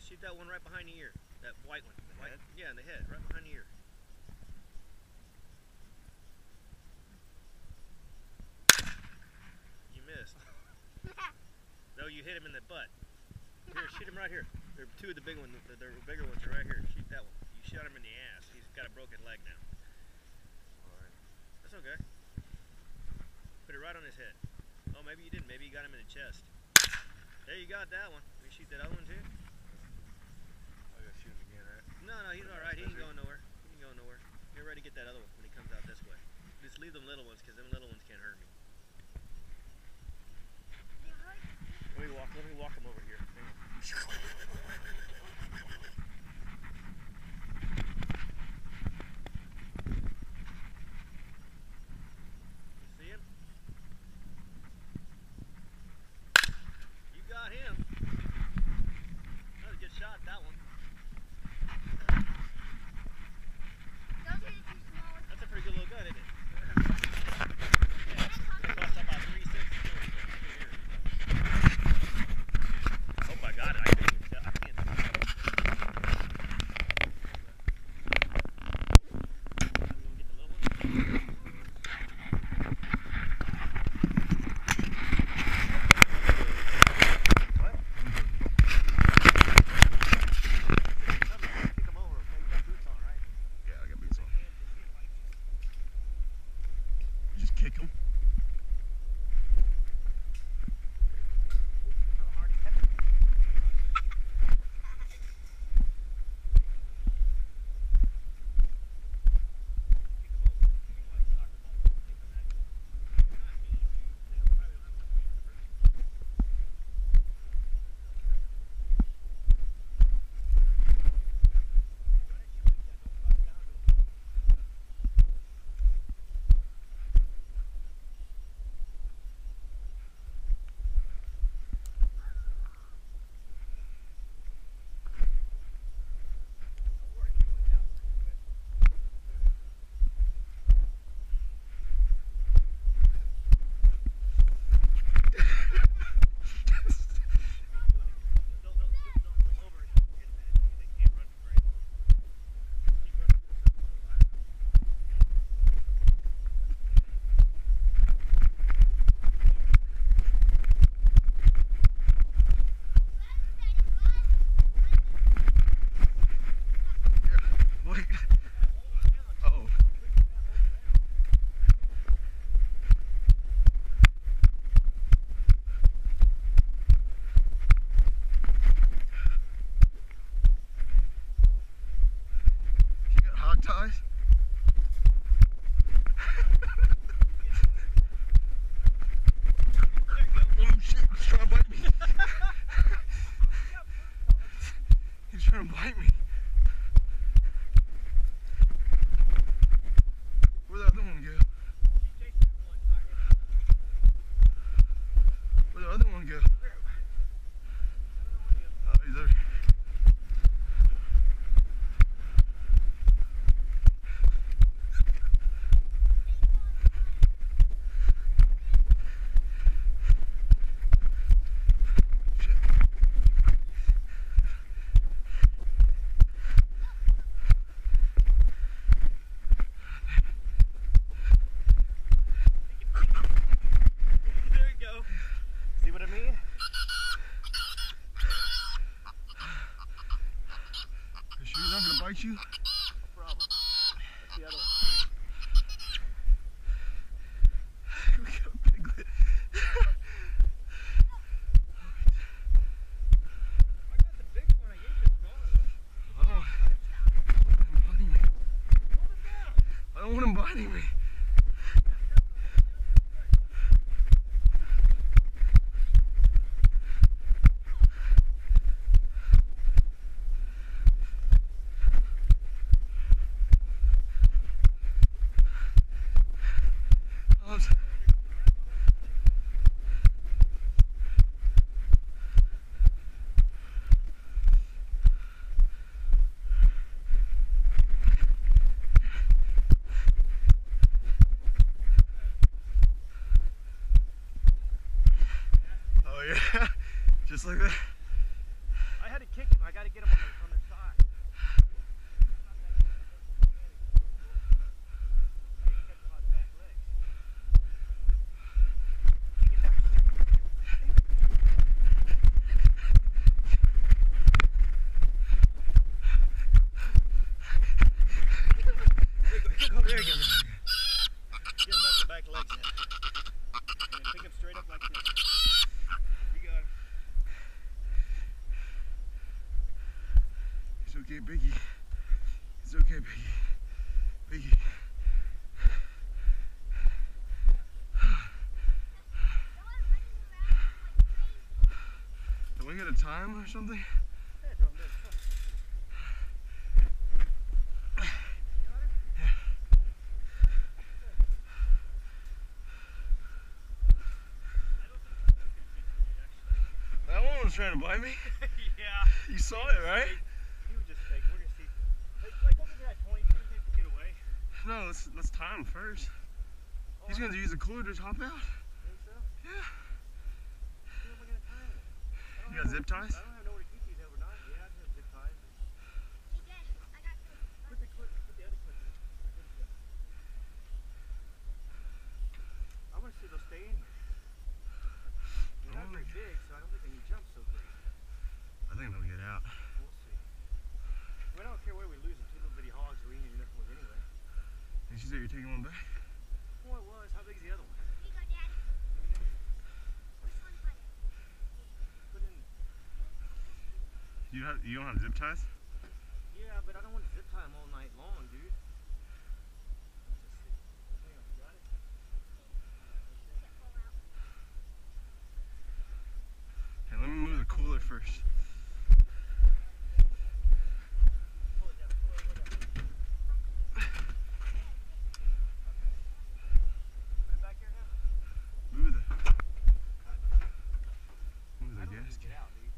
Shoot that one right behind the ear. That white one. White, yeah, in the head, right behind the ear. You missed. No, you hit him in the butt. Here, shoot him right here. There are two of the big ones. The bigger ones are right here. Shoot that one. You shot him in the ass. He's got a broken leg now. Alright. That's okay. Put it right on his head. Oh, maybe you didn't. Maybe you got him in the chest. There, you got that one. Can you shoot that other one too? I gotta shoot him again, right? No, he's alright. He ain't going nowhere. He ain't going nowhere. Get ready to get that other one when he comes out this way. Just leave them little ones, because them little ones can't hurt me. Let me walk him over here. You see him? You got him. That was a good shot, that one. That's a pretty good little gun, isn't it? Kick him. Ties? Oh shit, he's trying to bite me. He's trying to bite me. Where'd the other one go? Where'd the other one go? Oh, he's there. Bite you? No problem. That's the other one. We got a piglet. I got the big one. I gave you the small one. Oh, I don't want him biting me. Just like that. I had to kick him. I gotta get him on their side. There you go. Get him back the back legs in. And then pick him straight up like this. You got him. It's okay, Biggie. It's okay, Biggie. Biggie. Do we get a time or something? Yeah, don't do it. That one was trying to bite me. Yeah. You saw it, right? He was just fake. We're gonna see. Like over there at 20, you think we get away? No, let's time him first. He's gonna use the cooler to hop out. Think so? Yeah. Who am I gonna tie him with? You got zip ties? I don't have nowhere to keep these overnight. Yeah, I have zip ties. Put the other clip in. I want to see if they'll stay in here. They're not very big, so I don't think they can jump so great. I think they'll get out. We'll see. I don't care where we lose them. Two little bitty hogs we need enough with anyway. Did you say you're taking one back? Well, it was. How big is the other one? Here you go, Dad. Which one's like? Put in. You don't have zip ties? Yeah, but I don't want to zip tie them all night long, dude. Let's just see. Hang on, you got it? Can't pull out. Hey, let me move the cooler first. Pull it down. Pull it down. Put it back here now. Move the I don't gas need to can. get out, dude.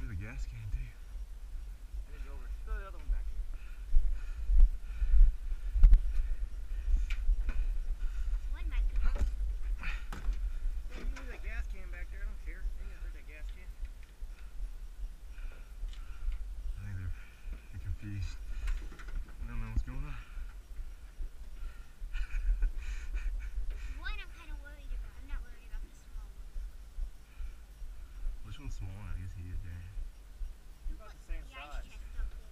Move the gas can too. I need to go over. Throw the other one back here. One might be. Hey, you leave that gas can back there. I don't care. Ain't gonna hurt that gas can. I think they're confused. I don't know what's going on. One I'm kind of worried about. I'm not worried about the small one. Which one's small? I guess he is there. About the same The ice size. chest up there.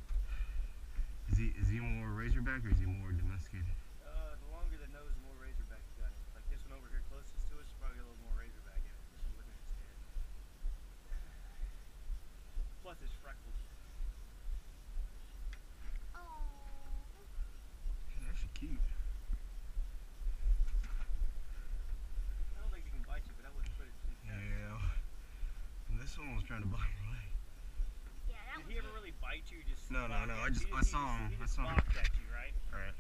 Is he more razorback or is he more domesticated? The longer the nose, the more razorback you got. Like this one over here closest to us, probably got a little more razorback in it. This one looking at his head. Plus it's freckles. Oh. He's actually cute. I don't think he can bite you, but I wouldn't put it too fast. Yeah. And this one was trying to bite my leg. Yeah, that Did was he ever really bite you? Just No, barked no, at I you? saw him. He I just saw him. barked at you, right? Alright.